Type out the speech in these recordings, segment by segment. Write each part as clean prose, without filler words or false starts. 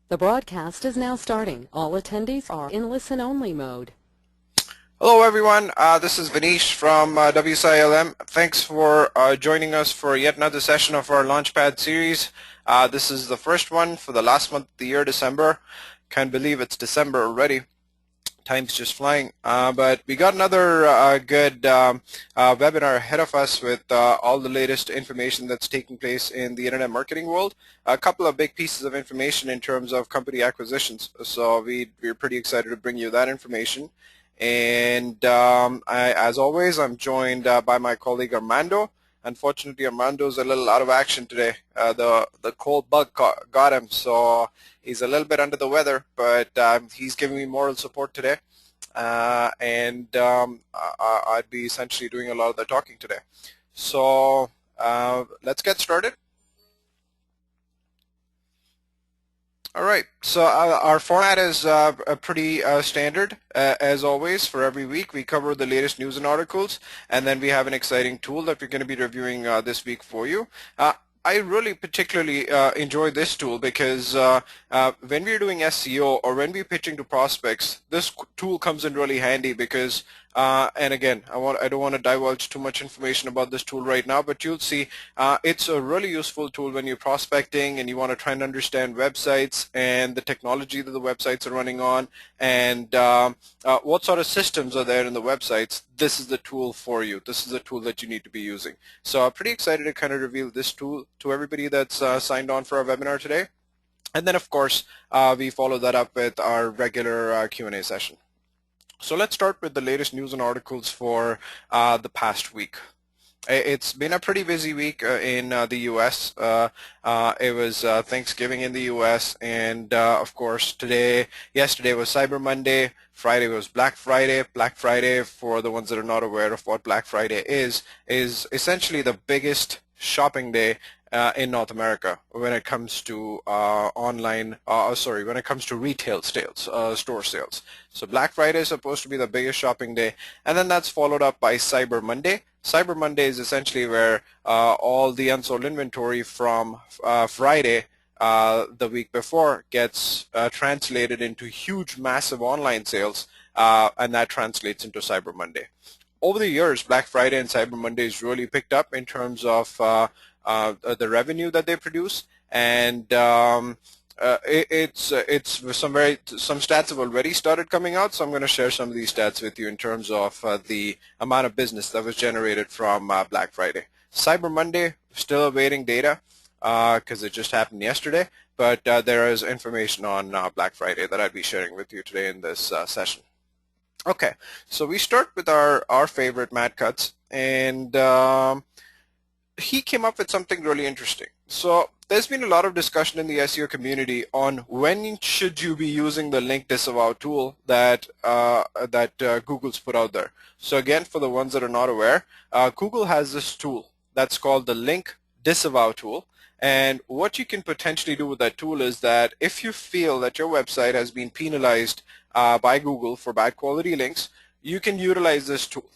The broadcast is now starting. All attendees are in listen-only mode. Hello everyone, this is Vanish from WSI ALM. Thanks for joining us for yet another session of our LaunchPad series. This is the first one for the last month of the year, December. Can't believe it's December already. Time's just flying. But we got another good webinar ahead of us with all the latest information that's taking place in the internet marketing world. A couple of big pieces of information in terms of company acquisitions. So we're pretty excited to bring you that information. And as always, I'm joined by my colleague Armando. Unfortunately, Armando's a little out of action today. The cold bug got him, so he's a little bit under the weather, but he's giving me moral support today. I'd be essentially doing a lot of the talking today. So let's get started. All right, so our format is pretty standard. As always, for every week we cover the latest news and articles, and then we have an exciting tool that we're going to be reviewing this week for you. I really particularly enjoy this tool because when we're doing SEO or when we're pitching to prospects, this tool comes in really handy because and again, I don't want to divulge too much information about this tool right now, but you'll see it's a really useful tool when you're prospecting and you want to try and understand websites and the technology that the websites are running on and what sort of systems are there in the websites. This is the tool for you. This is the tool that you need to be using. So I'm pretty excited to kind of reveal this tool to everybody that's signed on for our webinar today. And then, of course, we follow that up with our regular Q&A session. So let's start with the latest news and articles for the past week. It's been a pretty busy week in the U.S. It was Thanksgiving in the U.S. and of course yesterday was Cyber Monday. Friday was Black Friday. Black Friday, for the ones that are not aware of what Black Friday is essentially the biggest shopping day in North America when it comes to when it comes to retail sales, store sales. So Black Friday is supposed to be the biggest shopping day, and then that's followed up by Cyber Monday. Cyber Monday is essentially where all the unsold inventory from Friday the week before gets translated into huge, massive online sales, and that translates into Cyber Monday. Over the years, Black Friday and Cyber Monday has really picked up in terms of the revenue that they produce, and it's some stats have already started coming out. So I'm going to share some of these stats with you in terms of the amount of business that was generated from Black Friday. Cyber Monday, still awaiting data because it just happened yesterday, but there is information on Black Friday that I'd be sharing with you today in this session. Okay, so we start with our favorite Matt Cutts, and he came up with something really interesting. So there's been a lot of discussion in the SEO community on when should you be using the link disavow tool that Google's put out there. So again, for the ones that are not aware, Google has this tool that's called the link disavow tool. And what you can potentially do with that tool is that if you feel that your website has been penalized by Google for bad quality links, you can utilize this tool.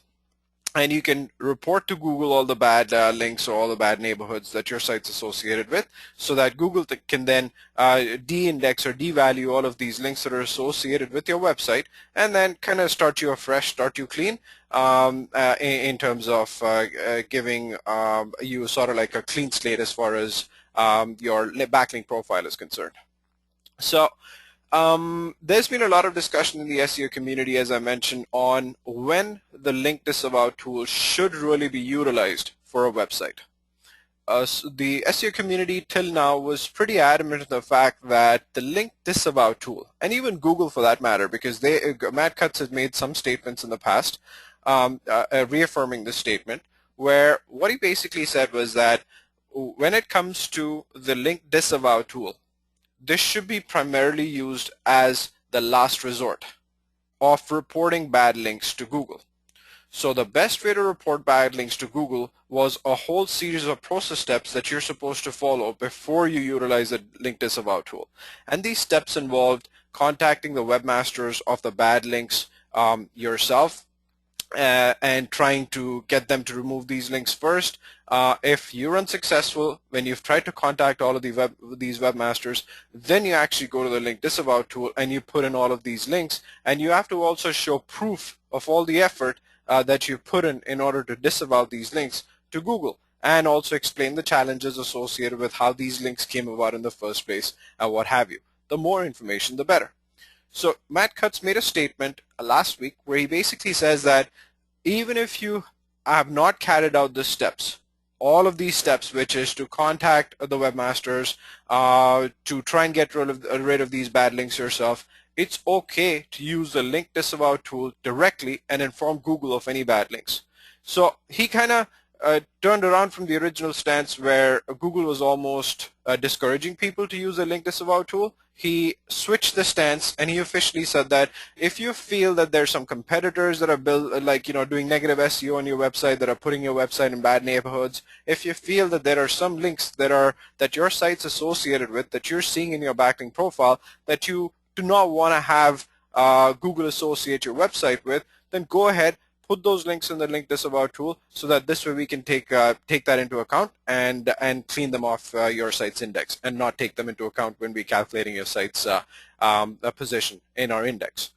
And you can report to Google all the bad links or all the bad neighborhoods that your site's associated with, so that Google can then de-index or devalue all of these links that are associated with your website, and then kind of start you afresh, start you clean in terms of giving you sort of like a clean slate as far as your backlink profile is concerned. So there's been a lot of discussion in the SEO community, as I mentioned, on when the link disavow tool should really be utilized for a website. So the SEO community till now was pretty adamant in the fact that the link disavow tool, and even Google for that matter, because Matt Cutts has made some statements in the past reaffirming this statement, where what he basically said was that when it comes to the link disavow tool, this should be primarily used as the last resort of reporting bad links to Google. So the best way to report bad links to Google was a whole series of process steps that you're supposed to follow before you utilize the link disavow tool. And these steps involved contacting the webmasters of the bad links yourself, and trying to get them to remove these links first. If you're unsuccessful when you've tried to contact all of these webmasters, then you actually go to the link disavow tool and you put in all of these links, and you have to also show proof of all the effort that you put in order to disavow these links to Google, and also explain the challenges associated with how these links came about in the first place and what have you. The more information, the better. So Matt Cutts made a statement last week where he basically says that even if you have not carried out the steps, all of these steps, which is to contact the webmasters, to try and get rid of these bad links yourself, it's okay to use the link disavow tool directly and inform Google of any bad links. So he kind of turned around from the original stance where Google was almost discouraging people to use the link disavow tool. He switched the stance and he officially said that if you feel that there's some competitors that are doing negative SEO on your website, that are putting your website in bad neighborhoods, if you feel that there are some links that your site's associated with, that you're seeing in your backlink profile, that you do not want to have Google associate your website with, then go ahead, put those links in the link disavow tool, so that this way we can take that into account and clean them off your site's index, and not take them into account when we're calculating your site's position in our index.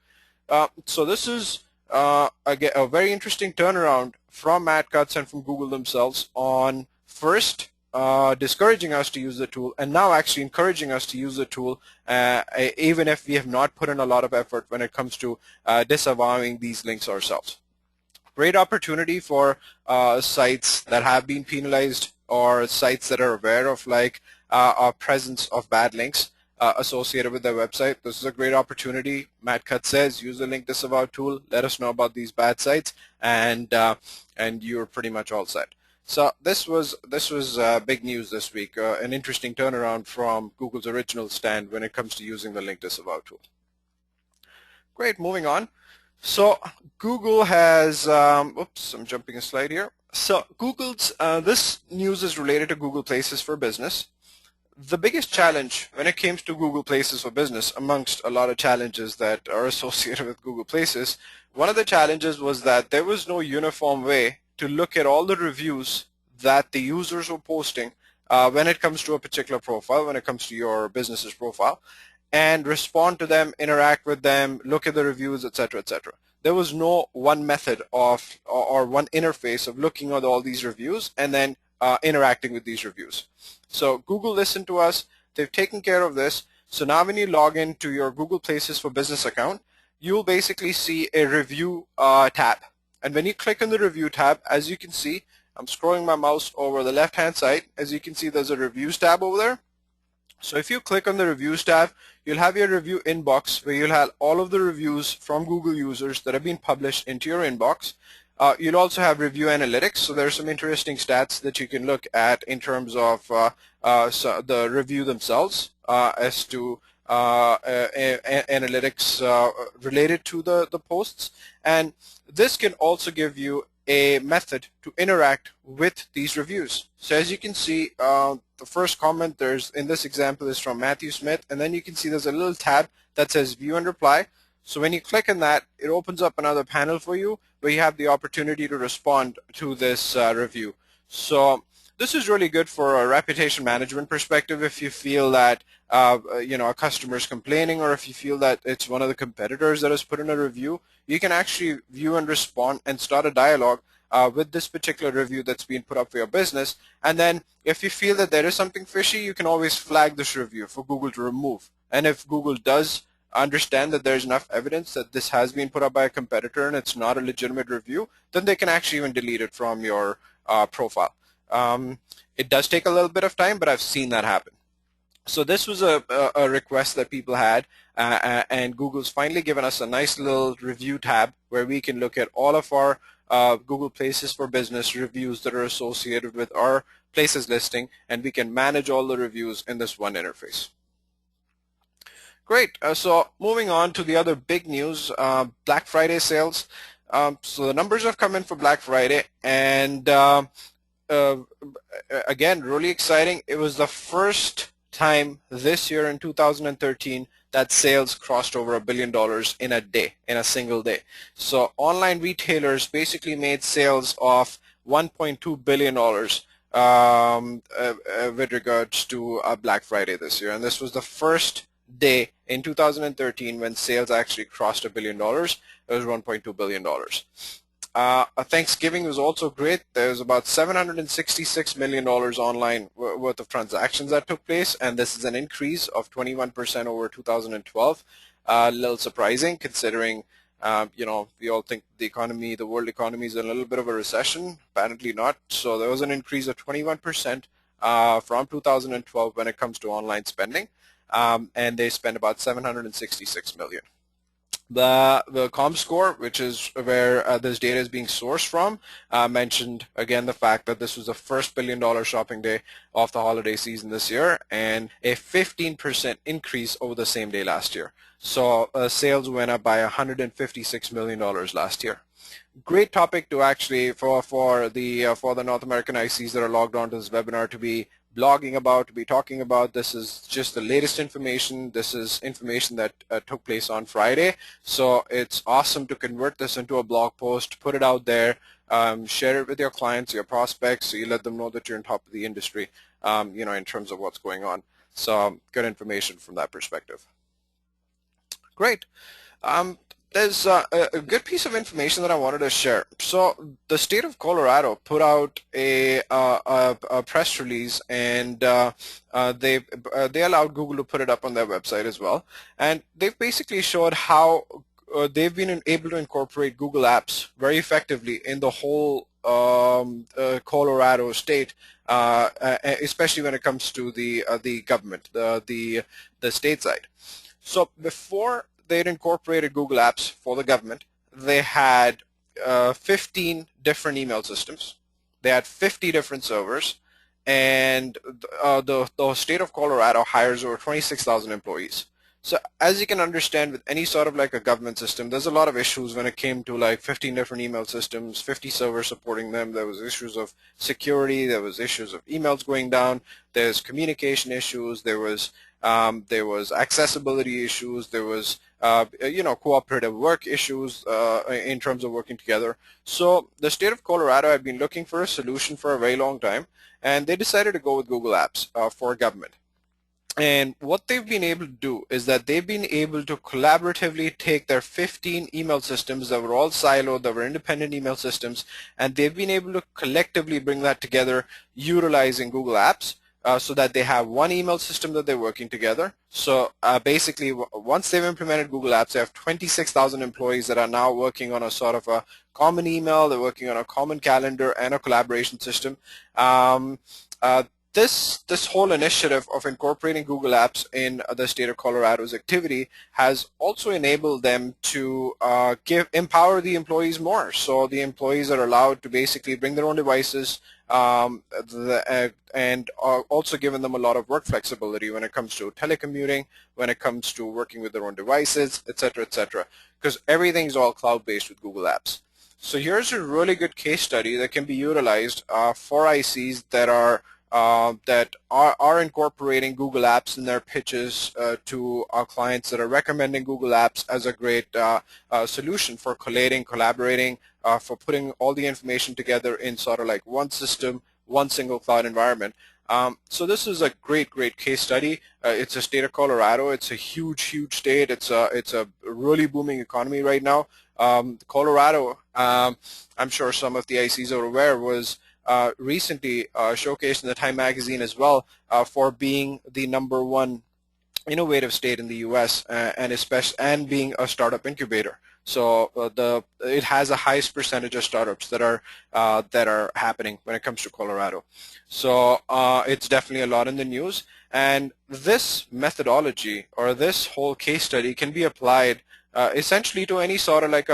So this is again a very interesting turnaround from Matt Cutts and from Google themselves on first discouraging us to use the tool, and now actually encouraging us to use the tool even if we have not put in a lot of effort when it comes to disavowing these links ourselves. Great opportunity for sites that have been penalized, or sites that are aware of a presence of bad links associated with their website. This is a great opportunity. Matt Cutts says use the link disavow tool, let us know about these bad sites, and you're pretty much all set. So this was big news this week, an interesting turnaround from Google's original stand when it comes to using the link disavow tool. Great, moving on. So Google has, oops, I'm jumping a slide here. So Google's, this news is related to Google Places for Business. The biggest challenge when it comes to Google Places for Business, amongst a lot of challenges that are associated with Google Places, one of the challenges was that there was no uniform way to look at all the reviews that the users were posting when it comes to a particular profile, when it comes to your business's profile, and respond to them, interact with them, look at the reviews, etc., etc. There was no one method of or one interface of looking at all these reviews and then interacting with these reviews. So Google listened to us. They've taken care of this. So now when you log into your Google Places for Business account, you'll basically see a review tab. And when you click on the review tab, as you can see, I'm scrolling my mouse over the left-hand side. As you can see, there's a reviews tab over there. So if you click on the reviews tab, you'll have your review inbox where you'll have all of the reviews from Google users that have been published into your inbox. You'll also have review analytics, so there's some interesting stats that you can look at in terms of so the review themselves as to analytics related to the posts. And this can also give you a method to interact with these reviews. So as you can see, the first comment in this example is from Matthew Smith, and then you can see there's a little tab that says view and reply. So when you click on that, it opens up another panel for you where you have the opportunity to respond to this review. So this is really good for a reputation management perspective. If you feel that a customer is complaining, or if you feel that it's one of the competitors that has put in a review, you can actually view and respond and start a dialogue with this particular review that's been put up for your business. And then if you feel that there is something fishy, you can always flag this review for Google to remove. And if Google does understand that there's enough evidence that this has been put up by a competitor and it's not a legitimate review, then they can actually even delete it from your profile. It does take a little bit of time, but I've seen that happen. So this was a request that people had, and Google's finally given us a nice little review tab where we can look at all of our Google Places for Business reviews that are associated with our places listing, and we can manage all the reviews in this one interface. Great. So moving on to the other big news, Black Friday sales. So the numbers have come in for Black Friday, and again, really exciting. It was the first time this year in 2013 that sales crossed over $1 billion in a day, in a single day. So online retailers basically made sales of $1.2 billion with regards to Black Friday this year. And this was the first day in 2013 when sales actually crossed $1 billion. It was $1.2 billion. Thanksgiving was also great. There was about $766 million online worth of transactions that took place, and this is an increase of 21% over 2012. A little surprising considering, you know, we all think the economy, the world economy is in a little bit of a recession. Apparently not. So there was an increase of 21% from 2012 when it comes to online spending, and they spent about $766 million. The ComScore, which is where this data is being sourced from, mentioned again the fact that this was the first $1 billion shopping day of the holiday season this year, and a 15% increase over the same day last year. So sales went up by $156 million last year. Great topic to actually for the North American ICs that are logged on to this webinar to be blogging about, to be talking about. This is just the latest information. This is information that took place on Friday. So it's awesome to convert this into a blog post, put it out there, share it with your clients, your prospects, so you let them know that you're on top of the industry, you know, in terms of what's going on. So good information from that perspective. Great. There's a good piece of information that I wanted to share. So the state of Colorado put out a press release, and they allowed Google to put it up on their website as well. And they've basically showed how they've been able to incorporate Google Apps very effectively in the whole Colorado state, especially when it comes to the government, the state side. So before they'd incorporated Google Apps for the government, they had 15 different email systems. They had 50 different servers, and the state of Colorado hires over 26,000 employees. So as you can understand, with any sort of like a government system, there's a lot of issues when it came to like 15 different email systems, 50 servers supporting them. There was issues of security. There was issues of emails going down. There's communication issues. There was accessibility issues. There was you know, cooperative work issues in terms of working together. So the state of Colorado had been looking for a solution for a very long time, and they decided to go with Google Apps for government. And what they've been able to do is that they've been able to collaboratively take their 15 email systems that were all siloed, that were independent email systems, and they've been able to collectively bring that together utilizing Google Apps. So that they have one email system that they're working together. So basically, once they've implemented Google Apps, they have 26,000 employees that are now working on a sort of a common email. They're working on a common calendar and a collaboration system. This whole initiative of incorporating Google Apps in the state of Colorado's activity has also enabled them to empower the employees more. So the employees are allowed to basically bring their own devices, and also given them a lot of work flexibility when it comes to telecommuting, when it comes to working with their own devices, etc., because everything's all cloud-based with Google Apps. So here's a really good case study that can be utilized for ICs that are incorporating Google Apps in their pitches to our clients, that are recommending Google Apps as a great solution for collating, collaborating, for putting all the information together in sort of like one system, one single cloud environment. So this is a great case study. It's a state of Colorado. It's a huge state. It's a really booming economy right now. Colorado, I'm sure some of the ICs are aware, was recently showcased in the Time magazine as well for being the #1 innovative state in the U.S. And being a startup incubator. So it has the highest percentage of startups that are happening when it comes to Colorado. So it's definitely a lot in the news. And this methodology, or this whole case study, can be applied essentially to any sort of like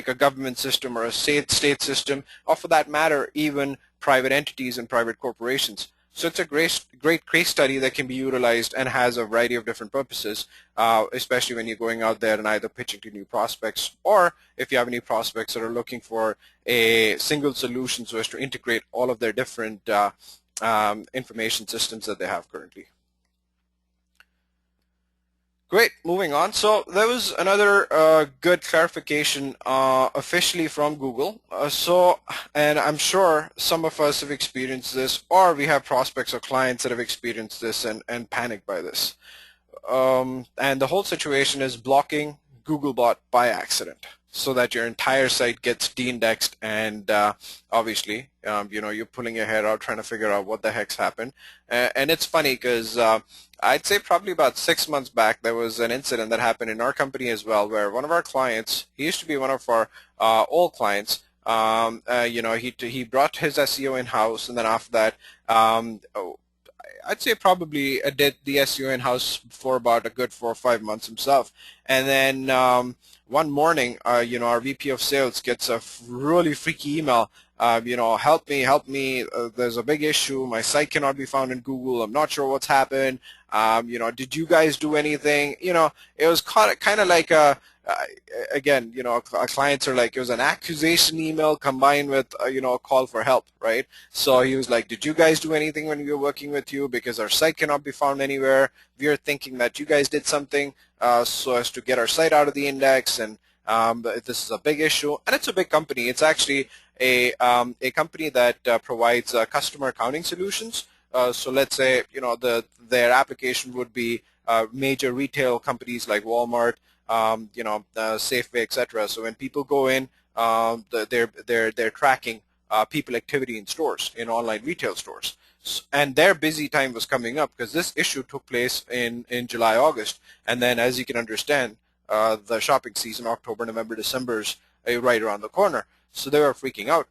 a government system or a state system, or for that matter, even private entities and private corporations. So it's a great case study that can be utilized and has a variety of different purposes, especially when you're going out there and either pitching to new prospects, or if you have any prospects that are looking for a single solution so as to integrate all of their different information systems that they have currently. Great, moving on. So there was another good clarification officially from Google. And I'm sure some of us have experienced this, or we have prospects or clients that have experienced this and panicked by this. And the whole situation is blocking Googlebot by accident, so that your entire site gets de-indexed, and obviously, you're pulling your hair out trying to figure out what the heck's happened. And it's funny because I'd say probably about 6 months back, there was an incident that happened in our company as well, where one of our clients, he used to be one of our old clients. He brought his SEO in-house, and then after that, I'd say probably did the SEO in-house for about a good 4 or 5 months himself. And then one morning, our VP of sales gets a really freaky email. Help me. There's a big issue. My site cannot be found in Google. I'm not sure what's happened. Did you guys do anything? It was kind of like again, our clients are like, it was an accusation email combined with, a call for help, right? So he was like, did you guys do anything when we were working with you? Because our site cannot be found anywhere. We are thinking that you guys did something so as to get our site out of the index, and this is a big issue. And it's a big company. It's actually a company that provides customer accounting solutions. So let's say, their application would be major retail companies like Walmart, Safeway, etc. So when people go in, they're tracking people activity in stores, in online retail stores. And their busy time was coming up because this issue took place in July, August. And then, as you can understand, the shopping season, October, November, December is right around the corner. So they were freaking out.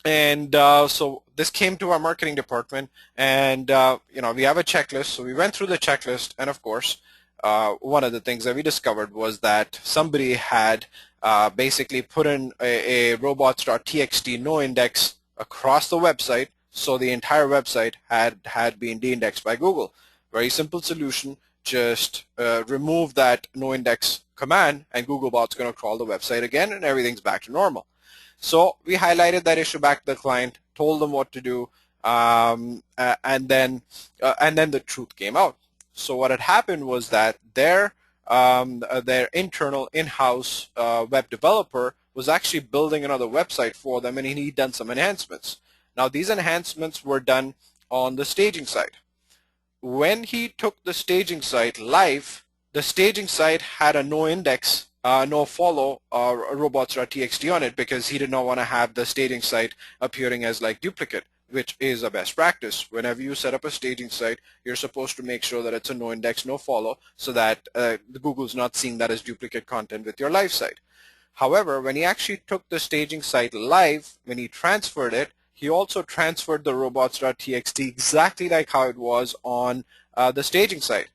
And so this came to our marketing department, and we have a checklist. So we went through the checklist, and of course, one of the things that we discovered was that somebody had basically put in a robots.txt no index across the website, so the entire website had been de-indexed by Google. Very simple solution. Just remove that no index command, and Googlebot's going to crawl the website again, and everything's back to normal. So we highlighted that issue back to the client, told them what to do, and then the truth came out. So what had happened was that their internal in-house web developer was actually building another website for them, and he'd done some enhancements. Now these enhancements were done on the staging site. When he took the staging site live, the staging site had a no index, no follow robots.txt on it, because he did not want to have the staging site appearing as like duplicate, which is a best practice. Whenever you set up a staging site, you're supposed to make sure that it's a no index, no follow, so that Google's not seeing that as duplicate content with your live site. However, when he actually took the staging site live, when he transferred it, he also transferred the robots.txt exactly like how it was on the staging site,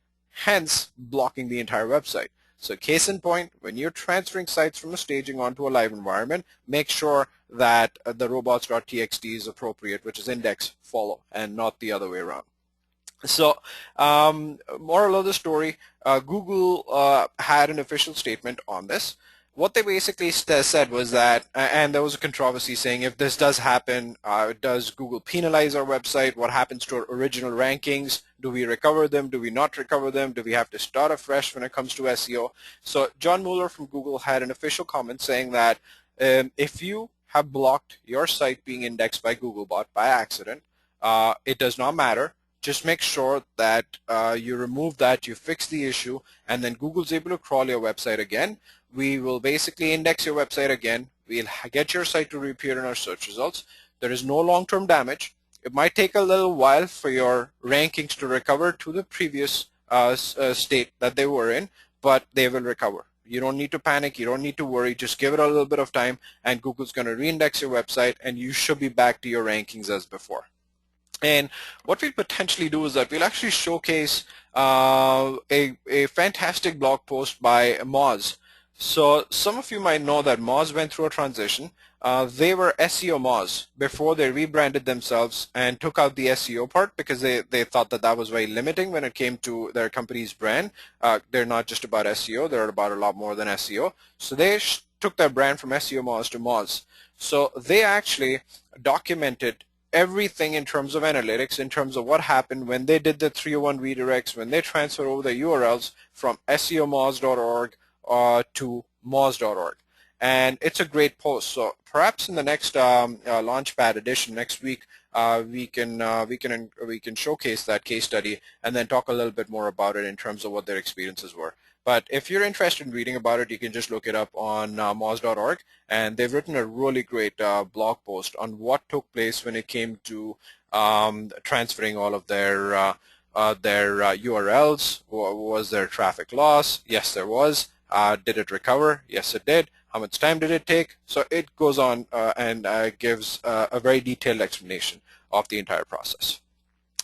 hence blocking the entire website. So case in point, when you're transferring sites from a staging onto a live environment, make sure that the robots.txt is appropriate, which is index follow, and not the other way around. So moral of the story, Google had an official statement on this. What they basically said was that, and there was a controversy saying, if this does happen, does Google penalize our website? What happens to our original rankings? Do we recover them? Do we not recover them? Do we have to start afresh when it comes to SEO? So John Mueller from Google had an official comment saying that if you have blocked your site being indexed by Googlebot by accident, it does not matter. Just make sure that you remove that, you fix the issue, and then Google's able to crawl your website again. We will basically index your website again. We'll get your site to reappear in our search results. There is no long-term damage. It might take a little while for your rankings to recover to the previous state that they were in, but they will recover. You don't need to panic. You don't need to worry. Just give it a little bit of time, and Google's going to reindex your website, and you should be back to your rankings as before. And what we'll potentially do is that we'll actually showcase a fantastic blog post by Moz. So some of you might know that Moz went through a transition. They were SEO Moz before they rebranded themselves and took out the SEO part, because they thought that was very limiting when it came to their company's brand. They're not just about SEO. They're about a lot more than SEO. So they took their brand from SEO Moz to Moz. So they actually documented everything in terms of analytics, in terms of what happened when they did the 301 redirects, when they transferred over the URLs from seomoz.org to moz.org. And it's a great post. So perhaps in the next LaunchPad edition next week, we can showcase that case study and then talk a little bit more about it in terms of what their experiences were. But if you're interested in reading about it, you can just look it up on moz.org, and they've written a really great blog post on what took place when it came to transferring all of their URLs. Was there traffic loss? Yes, there was. Did it recover? Yes, it did. How much time did it take? So it goes on and gives a very detailed explanation of the entire process.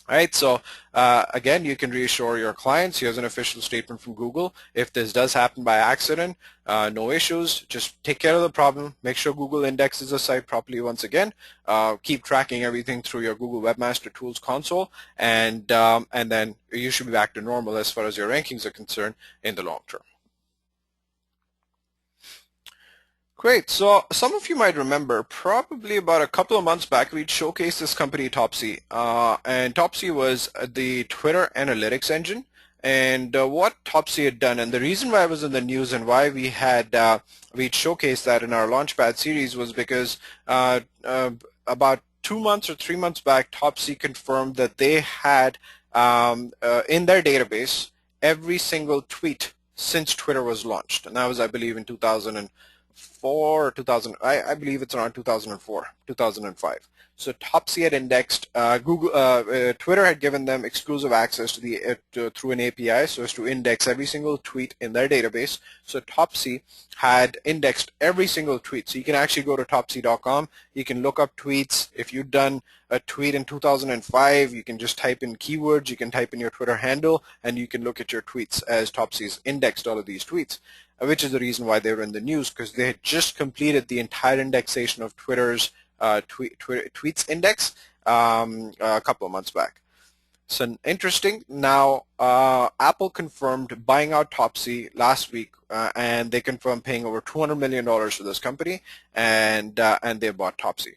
All right, so again, you can reassure your clients. Here's an official statement from Google. If this does happen by accident, no issues. Just take care of the problem. Make sure Google indexes the site properly once again. Keep tracking everything through your Google Webmaster Tools console, and then you should be back to normal as far as your rankings are concerned in the long term. Great. So some of you might remember probably about a couple of months back we'd showcased this company Topsy, and Topsy was the Twitter analytics engine. And what Topsy had done, and the reason why it was in the news and why we'd showcased that in our Launchpad series was because about 2 months or 3 months back, Topsy confirmed that they had in their database every single tweet since Twitter was launched, and that was, I believe, in 2004 or 2000. I believe it's around 2004, 2005. So Topsy had indexed Twitter had given them exclusive access to the through an API so as to index every single tweet in their database. So Topsy had indexed every single tweet. So you can actually go to topsy.com. You can look up tweets. If you've done a tweet in 2005, you can just type in keywords. You can type in your Twitter handle, and you can look at your tweets as Topsy's indexed all of these tweets, which is the reason why they were in the news, because they had just completed the entire indexation of Twitter's tweets index a couple of months back. So interesting. Now, Apple confirmed buying out Topsy last week, and they confirmed paying over $200 million for this company, and they bought Topsy.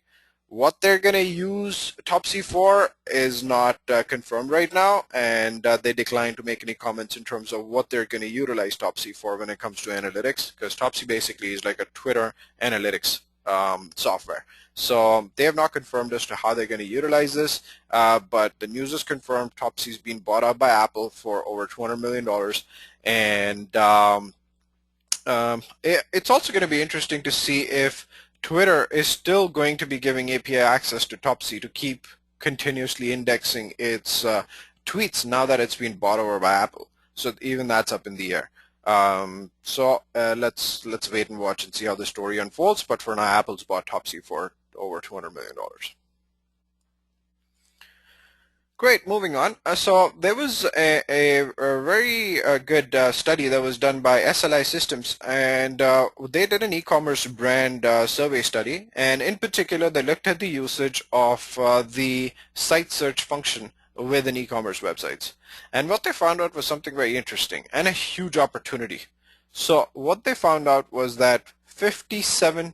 What they're going to use Topsy for is not confirmed right now, and they declined to make any comments in terms of what they're going to utilize Topsy for when it comes to analytics, because Topsy basically is like a Twitter analytics software. So they have not confirmed as to how they're going to utilize this, but the news is confirmed. Topsy's been bought out by Apple for over $200 million, and it's also going to be interesting to see if Twitter is still going to be giving API access to Topsy to keep continuously indexing its tweets now that it's been bought over by Apple. So even that's up in the air. Let's wait and watch and see how the story unfolds. But for now, Apple's bought Topsy for over $200 million. Great, moving on. So there was a very good study that was done by SLI Systems, and they did an e-commerce brand survey study, and in particular they looked at the usage of the site search function within e-commerce websites. And what they found out was something very interesting and a huge opportunity. So what they found out was that 57%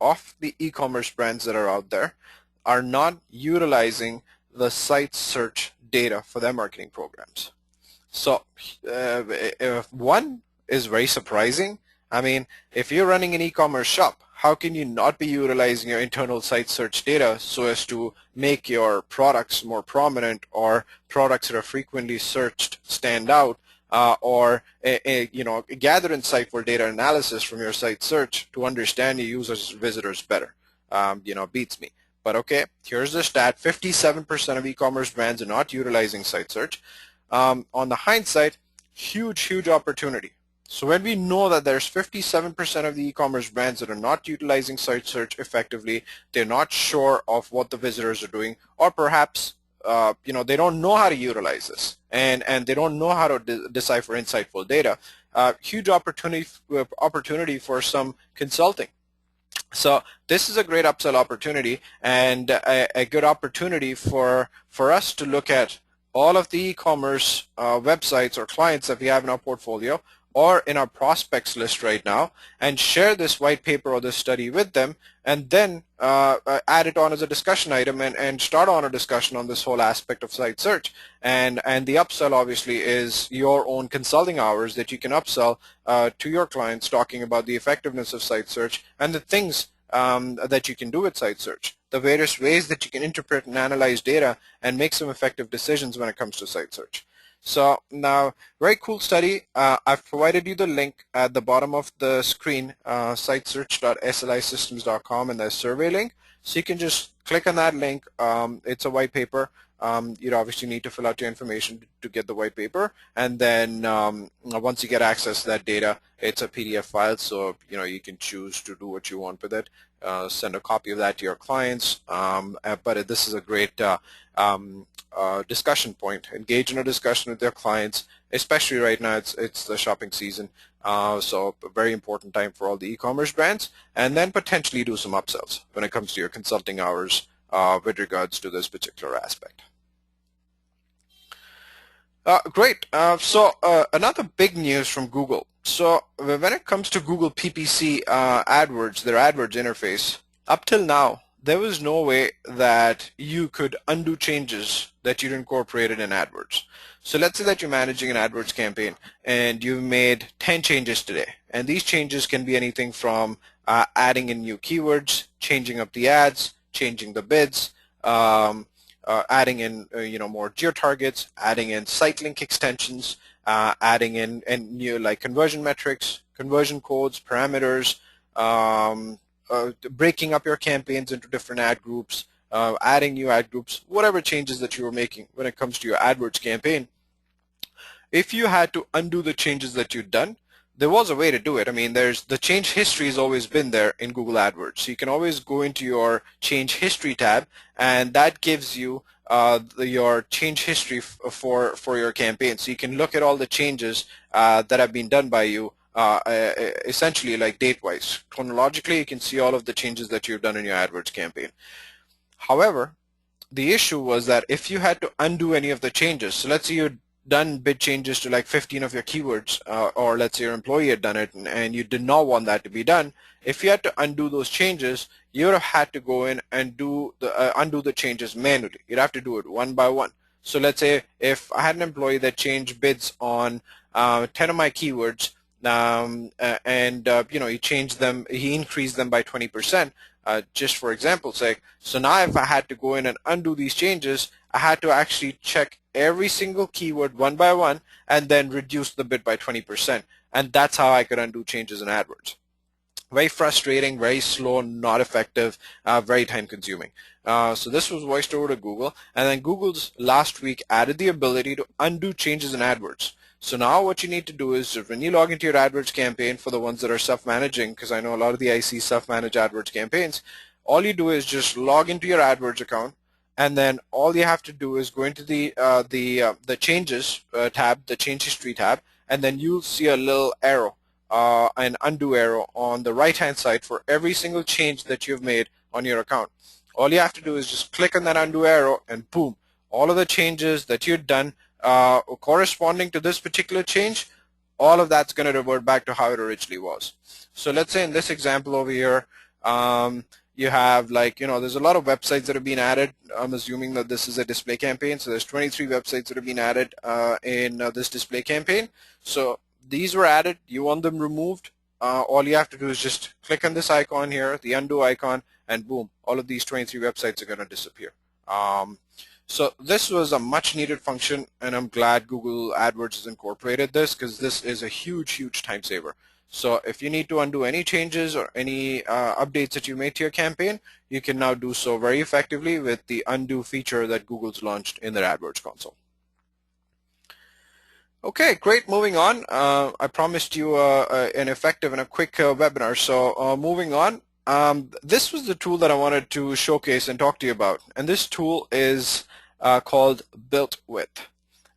of the e-commerce brands that are out there are not utilizing the site search data for their marketing programs. So one is very surprising. I mean, if you're running an e-commerce shop, how can you not be utilizing your internal site search data so as to make your products more prominent, or products that are frequently searched stand out, or gather insightful data analysis from your site search to understand your users' visitors better? Beats me. But okay, here's the stat: 57% of e-commerce brands are not utilizing site search. On the hindsight, huge opportunity. So when we know that there's 57% of the e-commerce brands that are not utilizing site search effectively, they're not sure of what the visitors are doing, or perhaps they don't know how to utilize this, and they don't know how to decipher insightful data. Huge opportunity for some consulting. So this is a great upsell opportunity, and a good opportunity for us to look at all of the e-commerce websites or clients that we have in our portfolio or in our prospects list right now and share this white paper or this study with them, and then add it on as a discussion item and start on a discussion on this whole aspect of site search. And the upsell obviously is your own consulting hours that you can upsell to your clients, talking about the effectiveness of site search and the things that you can do with site search, the various ways that you can interpret and analyze data and make some effective decisions when it comes to site search. So now, very cool study. I've provided you the link at the bottom of the screen, sitesearch.slisystems.com, and there's survey link. So you can just click on that link. It's a white paper. You'd obviously need to fill out your information to get the white paper, and then once you get access to that data, it's a PDF file, so you can choose to do what you want with it. Send a copy of that to your clients, but this is a great discussion point. Engage in a discussion with your clients, especially right now. It's the shopping season, so a very important time for all the e-commerce brands, and then potentially do some upsells when it comes to your consulting hours with regards to this particular aspect. Great. So another big news from Google. So when it comes to Google PPC AdWords, their AdWords interface, up till now, there was no way that you could undo changes that you'd incorporated in AdWords. So let's say that you're managing an AdWords campaign and you've made 10 changes today. And these changes can be anything from adding in new keywords, changing up the ads, changing the bids, adding in more geo-targets, adding in site link extensions, adding in new like conversion metrics, conversion codes, parameters, breaking up your campaigns into different ad groups, adding new ad groups, whatever changes that you were making when it comes to your AdWords campaign. If you had to undo the changes that you've done, there was a way to do it. I mean, the change history has always been there in Google AdWords. So you can always go into your change history tab, and that gives you your change history for your campaign. So you can look at all the changes that have been done by you, essentially like date-wise. Chronologically, you can see all of the changes that you've done in your AdWords campaign. However, the issue was that if you had to undo any of the changes, so let's say you'd done bid changes to like 15 of your keywords, or let's say your employee had done it and you did not want that to be done, if you had to undo those changes, you would have had to go in and do the undo the changes manually. You'd have to do it one by one. So let's say if I had an employee that changed bids on 10 of my keywords, he changed them, he increased them by 20%, just for example's sake. So now if I had to go in and undo these changes, I had to actually check every single keyword one by one and then reduce the bid by 20%. And that's how I could undo changes in AdWords. Very frustrating, very slow, not effective, very time consuming. So this was voiced over to Google, and then Google's last week added the ability to undo changes in AdWords. So now what you need to do is when you log into your AdWords campaign, for the ones that are self-managing, because I know a lot of the IC self-manage AdWords campaigns, all you do is just log into your AdWords account, and then all you have to do is go into the changes tab, the change history tab, and then you'll see a little arrow, an undo arrow on the right-hand side for every single change that you've made on your account. All you have to do is just click on that undo arrow, and boom, all of the changes that you've done corresponding to this particular change, all of that's going to revert back to how it originally was. So let's say in this example over here, you have there's a lot of websites that have been added. I'm assuming that this is a display campaign, so there's 23 websites that have been added in this display campaign. So these were added, you want them removed, all you have to do is just click on this icon here, the undo icon, and boom, all of these 23 websites are going to disappear. So this was a much needed function, and I'm glad Google AdWords has incorporated this, because this is a huge time saver. So if you need to undo any changes or any updates that you made to your campaign, you can now do so very effectively with the undo feature that Google's launched in their AdWords console. Okay, great. Moving on. I promised you an effective and a quick webinar. So moving on, this was the tool that I wanted to showcase and talk to you about. And this tool is called Built With.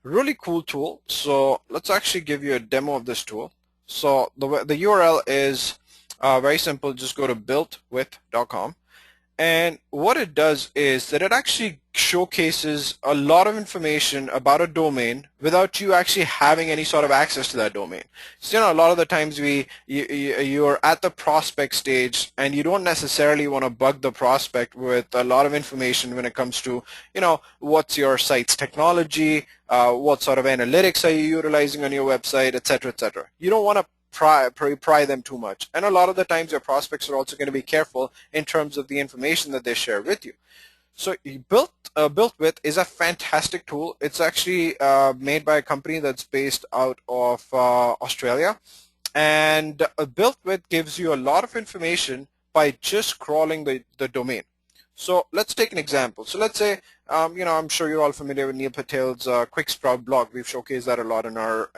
Really cool tool. So let's actually give you a demo of this tool. So the URL is very simple. Just go to builtwith.com. And what it does is that it actually showcases a lot of information about a domain without you actually having any sort of access to that domain. So, a lot of the times you're at the prospect stage and you don't necessarily want to bug the prospect with a lot of information when it comes to, what's your site's technology, what sort of analytics are you utilizing on your website, etc., etc. You don't want to pry them too much. And a lot of the times your prospects are also going to be careful in terms of the information that they share with you. So BuiltWith is a fantastic tool. It's actually made by a company that's based out of Australia. And BuiltWith gives you a lot of information by just crawling the domain. So let's take an example. So let's say, I'm sure you're all familiar with Neil Patel's Quick Sprout blog. We've showcased that a lot in our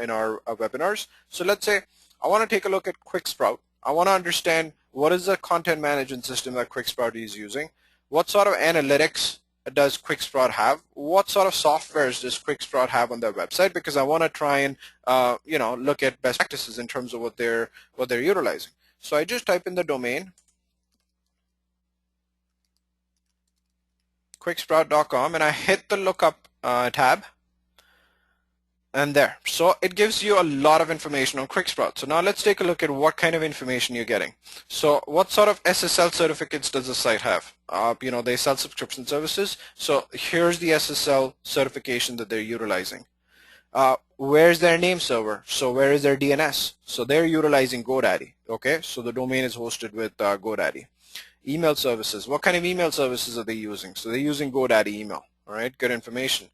webinars. So let's say I want to take a look at Quick Sprout. I want to understand what is the content management system that Quick Sprout is using. What sort of analytics does Quick Sprout have? What sort of softwares does Quick Sprout have on their website? Because I want to try and look at best practices in terms of what they're utilizing. So I just type in the domain quicksprout.com and I hit the lookup tab. And there. So it gives you a lot of information on QuickSprout. So now let's take a look at what kind of information you're getting. So what sort of SSL certificates does the site have? They sell subscription services. So here's the SSL certification that they're utilizing. Where's their name server? So where is their DNS? So they're utilizing GoDaddy. Okay, so the domain is hosted with GoDaddy. Email services. What kind of email services are they using? So they're using GoDaddy email. All right, good information.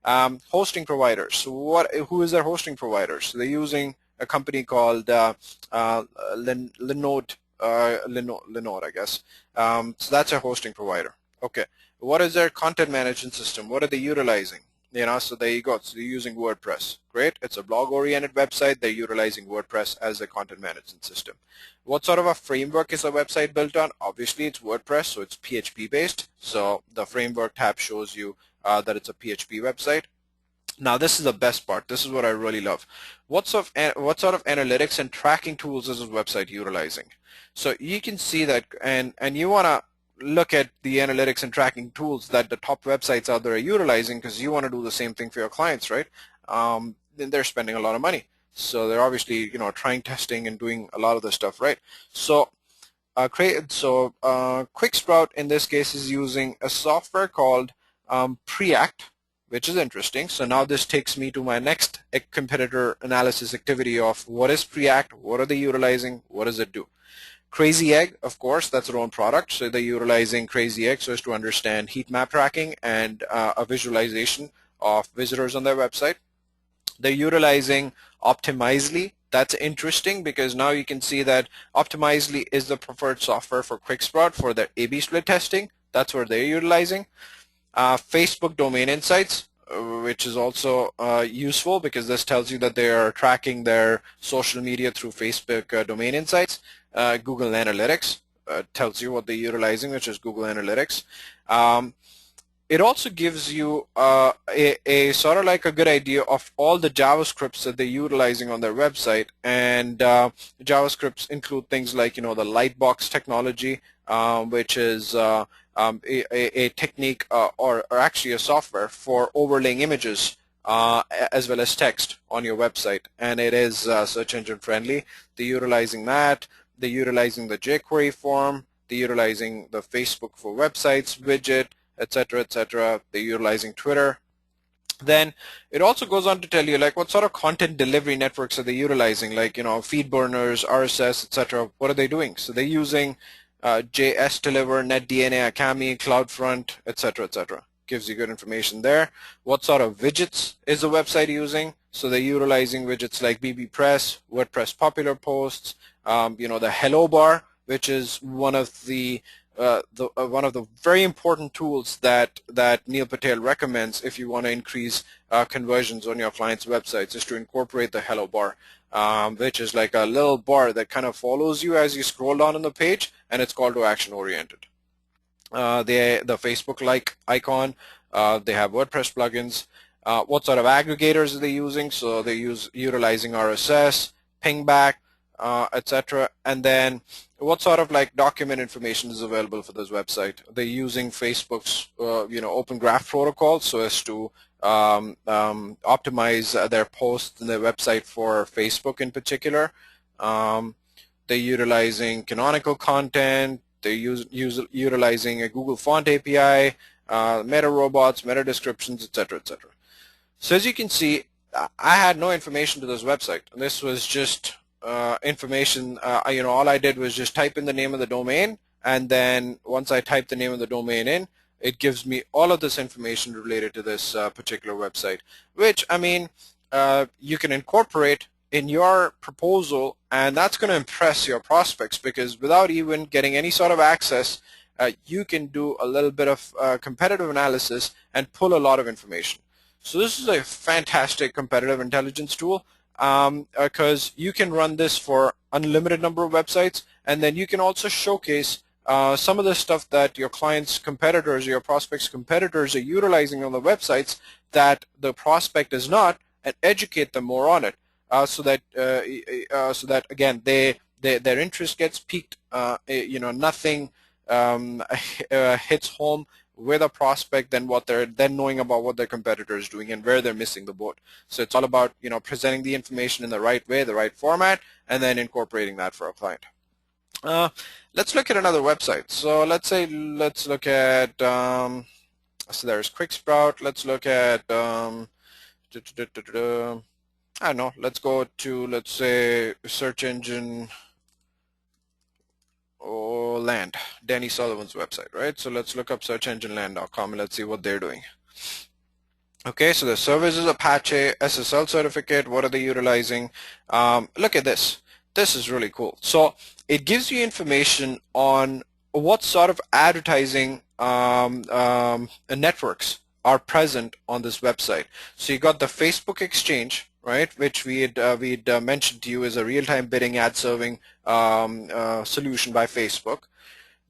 Hosting providers. So who is their hosting provider? So they're using a company called Linode, I guess. So that's a hosting provider. Okay. What is their content management system? What are they utilizing? So there you go. So they're using WordPress. Great. It's a blog-oriented website. They're utilizing WordPress as their content management system. What sort of a framework is a website built on? Obviously, it's WordPress, so it's PHP-based. So the framework tab shows you that it's a PHP website. Now this is the best part. This is what I really love. What sort of analytics and tracking tools is this website utilizing? So you can see that, and you want to look at the analytics and tracking tools that the top websites out there are utilizing, because you want to do the same thing for your clients, right? Then they're spending a lot of money, so they're obviously trying testing and doing a lot of this stuff, right? So QuickSprout in this case is using a software called Preact, which is interesting. So now this takes me to my next competitor analysis activity of what is Preact, what are they utilizing, what does it do? Crazy Egg, of course, that's their own product. So they're utilizing Crazy Egg so as to understand heat map tracking and a visualization of visitors on their website. They're utilizing Optimizely. That's interesting because now you can see that Optimizely is the preferred software for QuickSprout for their A/B split testing. That's what they're utilizing. Facebook Domain Insights, which is also useful because this tells you that they are tracking their social media through Facebook Domain Insights. Google Analytics tells you what they're utilizing, which is Google Analytics. It also gives you a sort of like a good idea of all the JavaScripts that they're utilizing on their website, and JavaScripts include things like the Lightbox technology, which is a technique or actually a software for overlaying images as well as text on your website, and it is search engine friendly. They're utilizing that. They're utilizing the jQuery form. They're utilizing the Facebook for Websites widget, etc., etc. They're utilizing Twitter. Then it also goes on to tell you like what sort of content delivery networks are they utilizing, like feed burners, RSS, etc. What are they doing? So they're using JS Deliver, NetDNA, Akami, CloudFront, etc., etc. Gives you good information there. What sort of widgets is the website using? So they're utilizing widgets like bbPress, WordPress Popular Posts, the Hello Bar, which is one of the very important tools that Neil Patel recommends if you want to increase conversions on your client's websites, is to incorporate the Hello Bar, which is like a little bar that kind of follows you as you scroll down on the page, and it's call to action oriented. The Facebook-like icon, they have WordPress plugins. What sort of aggregators are they using? So they're utilizing RSS, Pingback, etc. And then what sort of like document information is available for this website. They're using Facebook's Open Graph protocol so as to optimize their posts and their website for Facebook in particular. They're utilizing canonical content. They're utilizing a Google Font API, meta robots, meta descriptions, etc., etc. So as you can see, I had no information to this website. This was just information. All I did was just type in the name of the domain, and then once I type the name of the domain in, it gives me all of this information related to this particular website, which you can incorporate in your proposal, and that's going to impress your prospects, because without even getting any sort of access, you can do a little bit of competitive analysis and pull a lot of information. So this is a fantastic competitive intelligence tool, because you can run this for unlimited number of websites, and then you can also showcase some of the stuff that your clients' competitors, your prospects' competitors are utilizing on the websites that the prospect is not, and educate them more on it, so that again their interest gets piqued. Nothing hits home with a prospect than what they're then knowing about what their competitor is doing and where they're missing the boat. So it's all about presenting the information in the right way, the right format, and then incorporating that for a client. Let's look at another website. So let's look at so there's QuickSprout. Let's look at I don't know. Let's go to, let's say, search engine land, Danny Sullivan's website, right? So let's look up searchengineland.com and let's see what they're doing. Okay, so the service is Apache SSL certificate. What are they utilizing? Look at this. This is really cool. So it gives you information on what sort of advertising networks are present on this website. So you got the Facebook Exchange, right, which we'd mentioned to you is a real-time bidding ad serving solution by Facebook.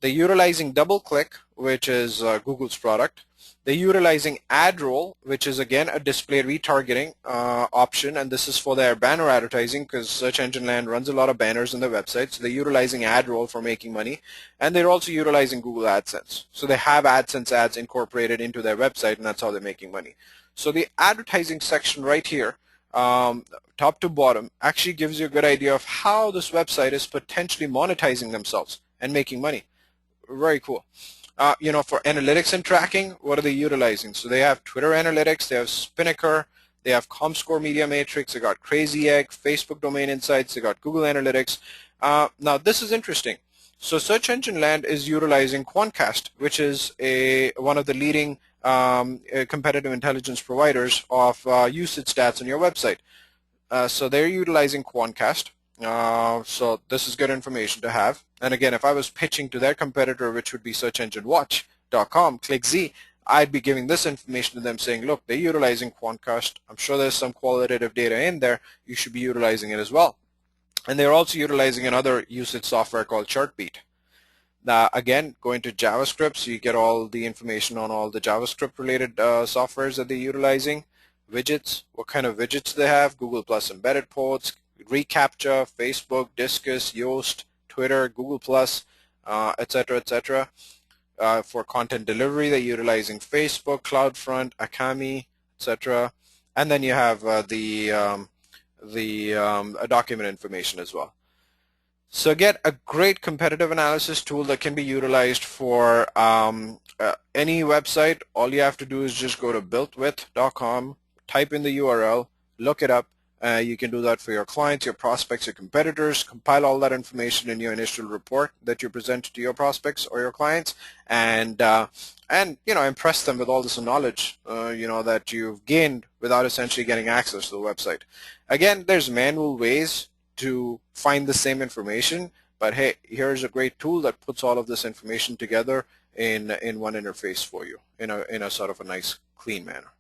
They're utilizing DoubleClick, which is Google's product. They're utilizing AdRoll, which is again a display retargeting option, and this is for their banner advertising, because Search Engine Land runs a lot of banners on their website. So they're utilizing AdRoll for making money, and they're also utilizing Google AdSense. So they have AdSense ads incorporated into their website, and that's how they're making money. So the advertising section right here, top to bottom, actually gives you a good idea of how this website is potentially monetizing themselves and making money. Very cool. For analytics and tracking, what are they utilizing? So they have Twitter Analytics, they have Spinnaker, they have ComScore Media Matrix, they got Crazy Egg, Facebook Domain Insights, they got Google Analytics. Now this is interesting. So Search Engine Land is utilizing Quantcast, which is one of the leading competitive intelligence providers of usage stats on your website. So they're utilizing Quantcast. So this is good information to have. And again, if I was pitching to their competitor, which would be searchenginewatch.com, click Z, I'd be giving this information to them saying, look, they're utilizing Quantcast. I'm sure there's some qualitative data in there. You should be utilizing it as well. And they're also utilizing another usage software called Chartbeat. Now, again, going to JavaScript, so you get all the information on all the JavaScript related softwares that they're utilizing. Widgets, what kind of widgets they have, Google Plus embedded ports, reCAPTCHA, Facebook, Disqus, Yoast, Twitter, Google Plus, etc., etc. For content delivery, they're utilizing Facebook, CloudFront, Akami, etc. And then you have the document information as well. So get a great competitive analysis tool that can be utilized for any website. All you have to do is just go to builtwith.com, type in the URL, look it up. You can do that for your clients, your prospects, your competitors, compile all that information in your initial report that you present to your prospects or your clients, and impress them with all this knowledge that you've gained without essentially getting access to the website. Again, there's manual ways to find the same information, but hey, here's a great tool that puts all of this information together in one interface for you in a sort of a nice, clean manner.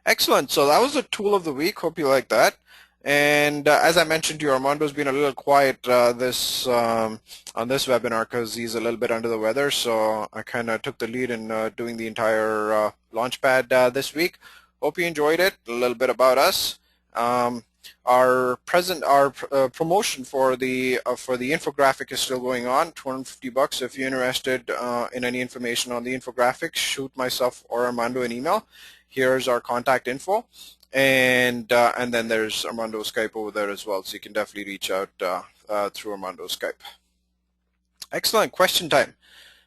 Excellent. So that was the tool of the week. Hope you like that. And as I mentioned to you, Armando's been a little quiet on this webinar because he's a little bit under the weather. So I kind of took the lead in doing the entire LaunchPad this week. Hope you enjoyed it. A little bit about us. Our promotion for the infographic is still going on, $250. If you're interested in any information on the infographic, shoot myself or Armando an email. Here's our contact info, and then there's Armando's Skype over there as well, so you can definitely reach out through Armando's Skype. Excellent. Question time.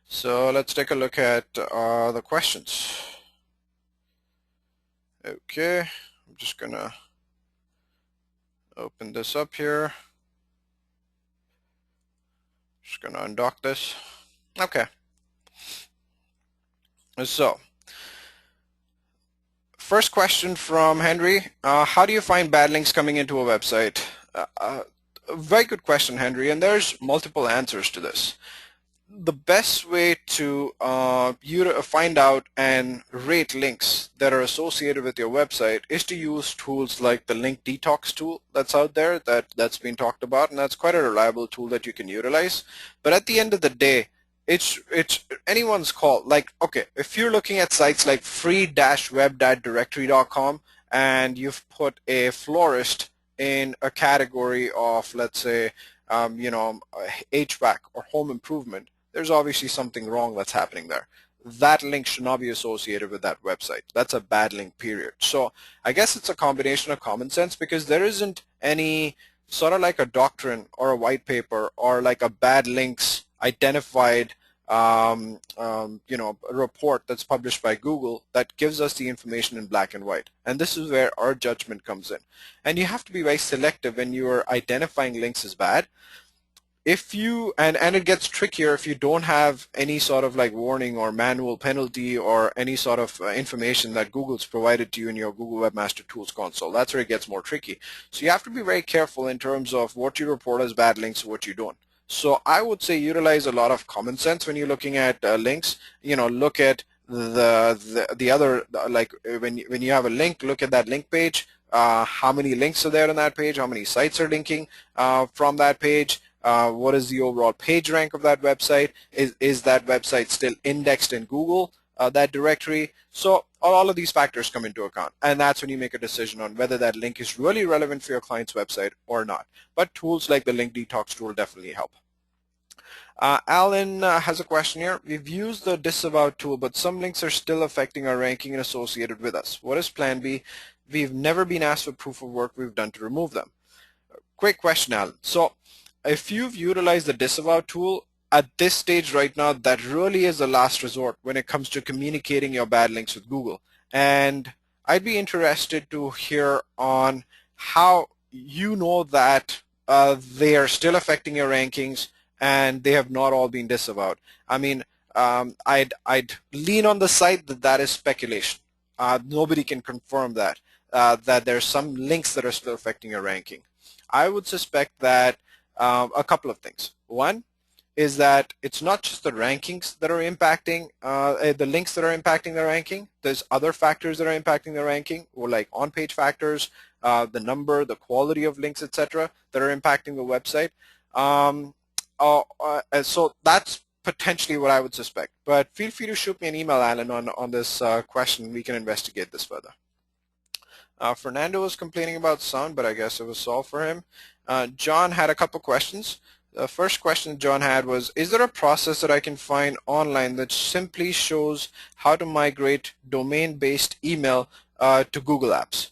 So let's take a look at the questions. Okay, I'm just gonna open this up here. Just gonna undock this. Okay. So, first question from Henry. How do you find bad links coming into a website? Very good question, Henry, and there's multiple answers to this. The best way to find out and rate links that are associated with your website is to use tools like the link detox tool that's out there that's been talked about, and that's quite a reliable tool that you can utilize. But at the end of the day, it's anyone's call. Like, okay, if you're looking at sites like free-web.directory.com and you've put a florist in a category of, let's say, HVAC or home improvement, there's obviously something wrong that's happening there. That link should not be associated with that website. That's a bad link, period. So I guess it's a combination of common sense, because there isn't any sort of like a doctrine or a white paper or like a bad links identified report that's published by Google that gives us the information in black and white. And this is where our judgment comes in. And you have to be very selective when you are identifying links as bad. If you, and it gets trickier if you don't have any sort of like warning or manual penalty or any sort of information that Google's provided to you in your Google Webmaster Tools console. That's where it gets more tricky. So you have to be very careful in terms of what you report as bad links and what you don't. So I would say utilize a lot of common sense when you're looking at links. Look at the other, like when you have a link, look at that link page. How many links are there on that page? How many sites are linking from that page? What is the overall page rank of that website? Is that website still indexed in Google, that directory? So all of these factors come into account, and that's when you make a decision on whether that link is really relevant for your client's website or not. But tools like the link detox tool definitely help. Alan has a question here. We've used the Disavow tool, but some links are still affecting our ranking and associated with us. What is plan B? We've never been asked for proof of work we've done to remove them. Great question, Alan. So if you've utilized the Disavow tool, at this stage right now, that really is the last resort when it comes to communicating your bad links with Google. And I'd be interested to hear on how you know that they are still affecting your rankings and they have not all been disavowed. I mean, I'd lean on the side that is speculation. Nobody can confirm that there's some links that are still affecting your ranking. I would suspect that a couple of things. One is that it's not just the rankings that are impacting the links that are impacting the ranking. There's other factors that are impacting the ranking, or like on-page factors, the number, the quality of links, etc., that are impacting the website. So that's potentially what I would suspect. But feel free to shoot me an email, Alan, on this question. We can investigate this further. Fernando was complaining about sound, but I guess it was solved for him. John had a couple questions. The first question John had was, is there a process that I can find online that simply shows how to migrate domain-based email to Google Apps?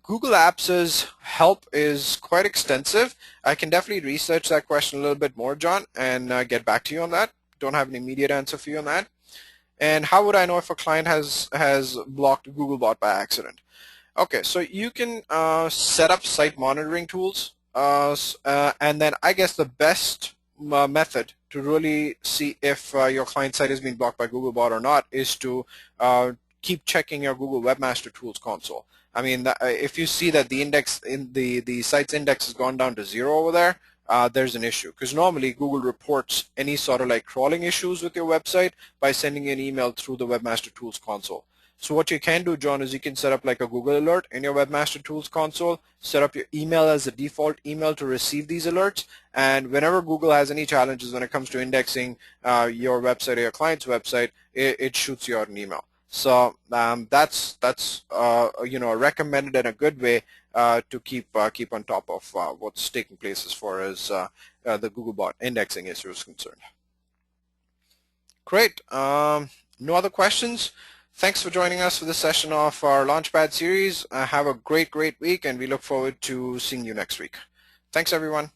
Google Apps' help is quite extensive. I can definitely research that question a little bit more, John, and get back to you on that. Don't have an immediate answer for you on that. And how would I know if a client has blocked Googlebot by accident? Okay, so you can set up site monitoring tools, and then I guess the best method to really see if your client site has been blocked by Googlebot or not is to keep checking your Google Webmaster Tools console. I mean, if you see that the index in the site's index has gone down to 0 over there, there's an issue, because normally Google reports any sort of like crawling issues with your website by sending you an email through the Webmaster Tools console. So what you can do, John, is you can set up like a Google alert in your Webmaster Tools console, set up your email as a default email to receive these alerts, and whenever Google has any challenges when it comes to indexing your website or your client's website, it shoots you out an email. So that's recommended and a good way to keep on top of what's taking place as far as the Googlebot indexing issue is concerned. Great. No other questions? Thanks for joining us for this session of our LaunchPad series. Have a great week, and we look forward to seeing you next week. Thanks, everyone.